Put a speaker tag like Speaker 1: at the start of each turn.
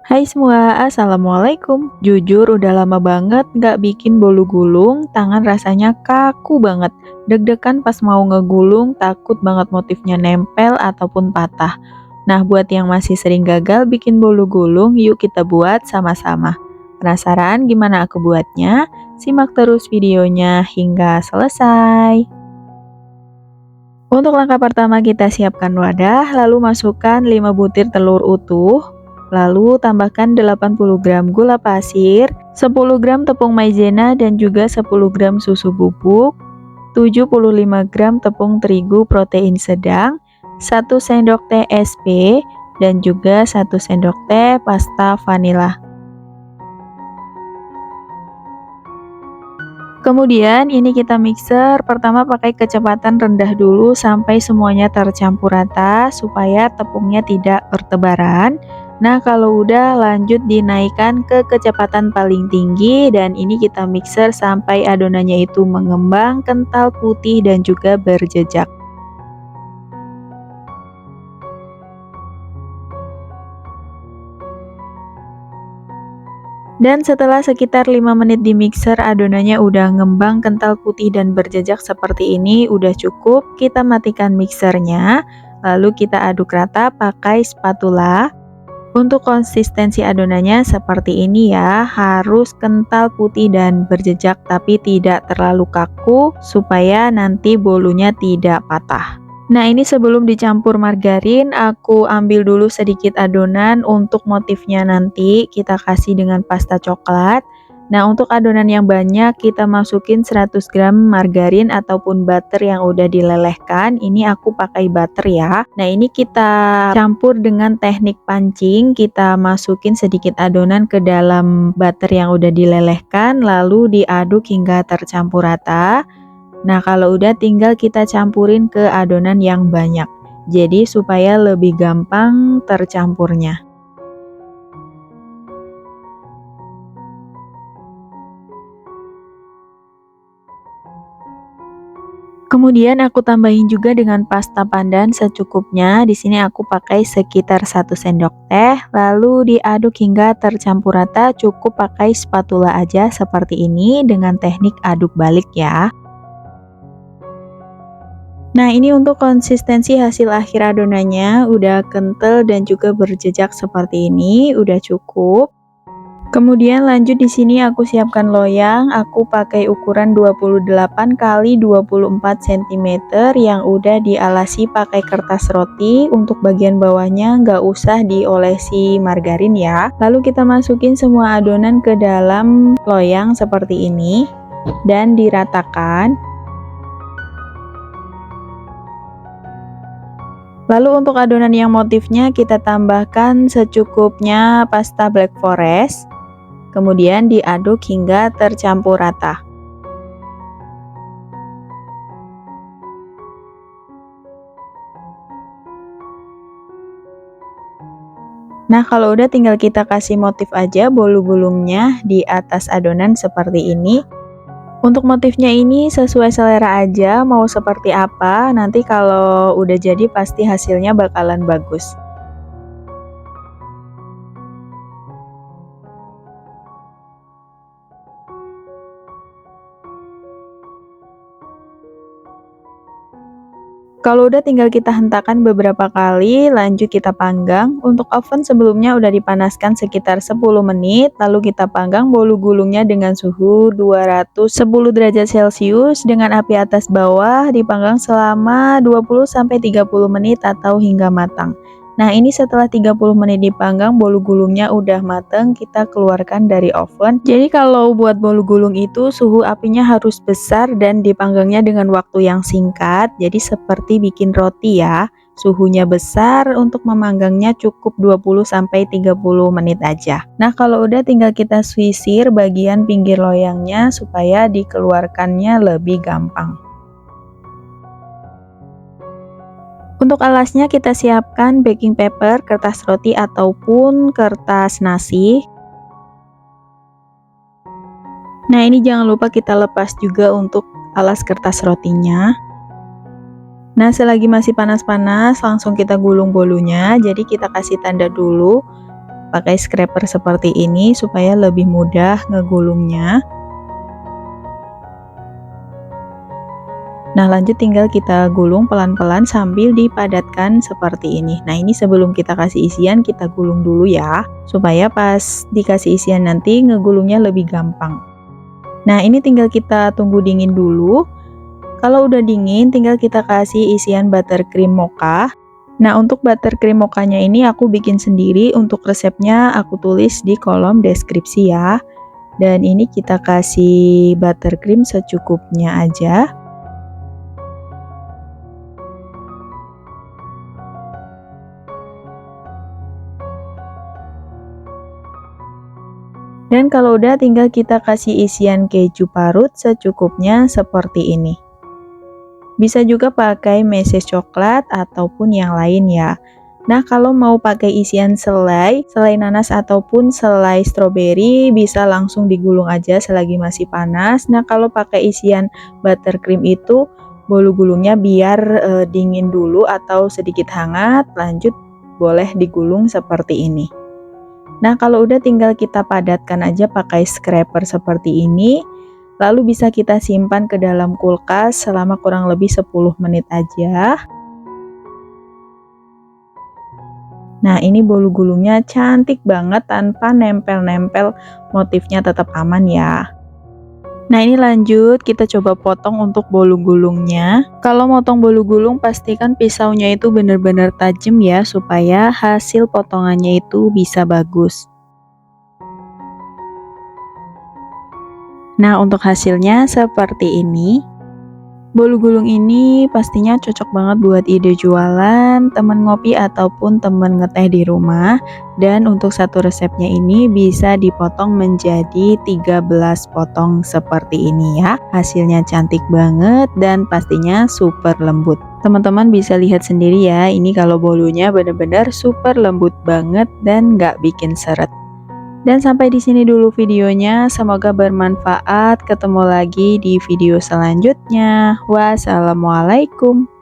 Speaker 1: Hai semua, Assalamualaikum. Jujur udah lama banget nggak bikin bolu gulung, tangan rasanya kaku banget. Deg-degan pas mau ngegulung, takut banget motifnya nempel ataupun patah. Nah, buat yang masih sering gagal bikin bolu gulung, yuk kita buat sama-sama. Penasaran gimana aku buatnya? Simak terus videonya hingga selesai. Untuk langkah pertama kita siapkan wadah, lalu masukkan 5 butir telur utuh, lalu tambahkan 80 gram gula pasir, 10 gram tepung maizena dan juga 10 gram susu bubuk, 75 gram tepung terigu protein sedang, 1 sendok teh SP, dan juga 1 sendok teh pasta vanila. Kemudian ini kita mixer, pertama pakai kecepatan rendah dulu sampai semuanya tercampur rata supaya tepungnya tidak bertebaran. Nah, kalau udah lanjut dinaikkan ke kecepatan paling tinggi dan ini kita mixer sampai adonannya itu mengembang, kental, putih dan juga berjejak. Dan setelah sekitar 5 menit di mixer, adonannya udah ngembang, kental, putih, dan berjejak seperti ini, udah cukup. Kita matikan mixernya, lalu kita aduk rata pakai spatula. Untuk konsistensi adonannya seperti ini ya, harus kental, putih, dan berjejak, tapi tidak terlalu kaku, supaya nanti bolunya tidak patah. Nah, ini sebelum dicampur margarin, aku ambil dulu sedikit adonan untuk motifnya nanti kita kasih dengan pasta coklat. Nah, untuk adonan yang banyak kita masukin 100 gram margarin ataupun butter yang udah dilelehkan. Ini aku pakai butter ya. Nah, ini kita campur dengan teknik pancing. Kita masukin sedikit adonan ke dalam butter yang udah dilelehkan, lalu diaduk hingga tercampur rata. Nah, kalau udah tinggal kita campurin ke adonan yang banyak. Jadi supaya lebih gampang tercampurnya. Kemudian aku tambahin juga dengan pasta pandan secukupnya. Di sini aku pakai sekitar 1 sendok teh, lalu diaduk hingga tercampur rata. Cukup pakai spatula aja seperti ini dengan teknik aduk balik ya. Nah, ini untuk konsistensi hasil akhir adonannya udah kental dan juga berjejak seperti ini, udah cukup. Kemudian lanjut di sini aku siapkan loyang, aku pakai ukuran 28 kali 24 cm yang udah dialasi pakai kertas roti. Untuk bagian bawahnya nggak usah diolesi margarin ya. Lalu kita masukin semua adonan ke dalam loyang seperti ini dan diratakan. Lalu untuk adonan yang motifnya kita tambahkan secukupnya pasta black forest. Kemudian diaduk hingga tercampur rata. Nah, kalau udah tinggal kita kasih motif aja bolu gulungnya di atas adonan seperti ini. Untuk motifnya ini sesuai selera aja, mau seperti apa, nanti kalau udah jadi pasti hasilnya bakalan bagus. Kalau udah tinggal kita hentakan beberapa kali, lanjut kita panggang. Untuk oven sebelumnya udah dipanaskan sekitar 10 menit, lalu kita panggang bolu gulungnya dengan suhu 210 derajat Celcius dengan api atas bawah, dipanggang selama 20-30 menit atau hingga matang. Nah, ini setelah 30 menit dipanggang, bolu gulungnya udah mateng, kita keluarkan dari oven. Jadi kalau buat bolu gulung itu suhu apinya harus besar dan dipanggangnya dengan waktu yang singkat. Jadi seperti bikin roti ya. Suhunya besar, untuk memanggangnya cukup 20-30 menit aja. Nah, kalau udah tinggal kita sisir bagian pinggir loyangnya supaya dikeluarkannya lebih gampang. Untuk alasnya kita siapkan baking paper, kertas roti ataupun kertas nasi. Nah, ini jangan lupa kita lepas juga untuk alas kertas rotinya. Nah, selagi masih panas-panas langsung kita gulung bolunya. Jadi kita kasih tanda dulu pakai scraper seperti ini supaya lebih mudah ngegulungnya. Nah, lanjut tinggal kita gulung pelan-pelan sambil dipadatkan seperti ini. Nah, ini sebelum kita kasih isian, kita gulung dulu ya, supaya pas dikasih isian nanti ngegulungnya lebih gampang. Nah, ini tinggal kita tunggu dingin dulu. Kalau udah dingin, tinggal kita kasih isian buttercream mocha. Nah, untuk buttercream mochanya ini aku bikin sendiri, untuk resepnya aku tulis di kolom deskripsi ya. Dan ini kita kasih buttercream secukupnya aja. Dan kalau udah tinggal kita kasih isian keju parut secukupnya seperti ini. Bisa juga pakai meses coklat ataupun yang lain ya. Nah, kalau mau pakai isian selai nanas ataupun selai stroberi bisa langsung digulung aja selagi masih panas. Nah, kalau pakai isian buttercream itu bolu gulungnya biar dingin dulu atau sedikit hangat, lanjut boleh digulung seperti ini. Nah, kalau udah tinggal kita padatkan aja pakai scraper seperti ini, lalu bisa kita simpan ke dalam kulkas selama kurang lebih 10 menit aja. Nah, ini bolu gulungnya cantik banget tanpa nempel-nempel, motifnya tetap aman ya. Nah, ini lanjut kita coba potong untuk bolu gulungnya. Kalau motong bolu gulung pastikan pisaunya itu benar-benar tajam ya, supaya hasil potongannya itu bisa bagus. Nah, untuk hasilnya seperti ini. Bolu gulung ini pastinya cocok banget buat ide jualan, temen ngopi ataupun temen ngeteh di rumah. Dan untuk satu resepnya ini bisa dipotong menjadi 13 potong seperti ini ya. Hasilnya cantik banget dan pastinya super lembut. Teman-teman bisa lihat sendiri ya, ini kalau bolunya bener-bener super lembut banget dan nggak bikin seret. Dan sampai di sini dulu videonya, semoga bermanfaat. Ketemu lagi di video selanjutnya. Wassalamualaikum.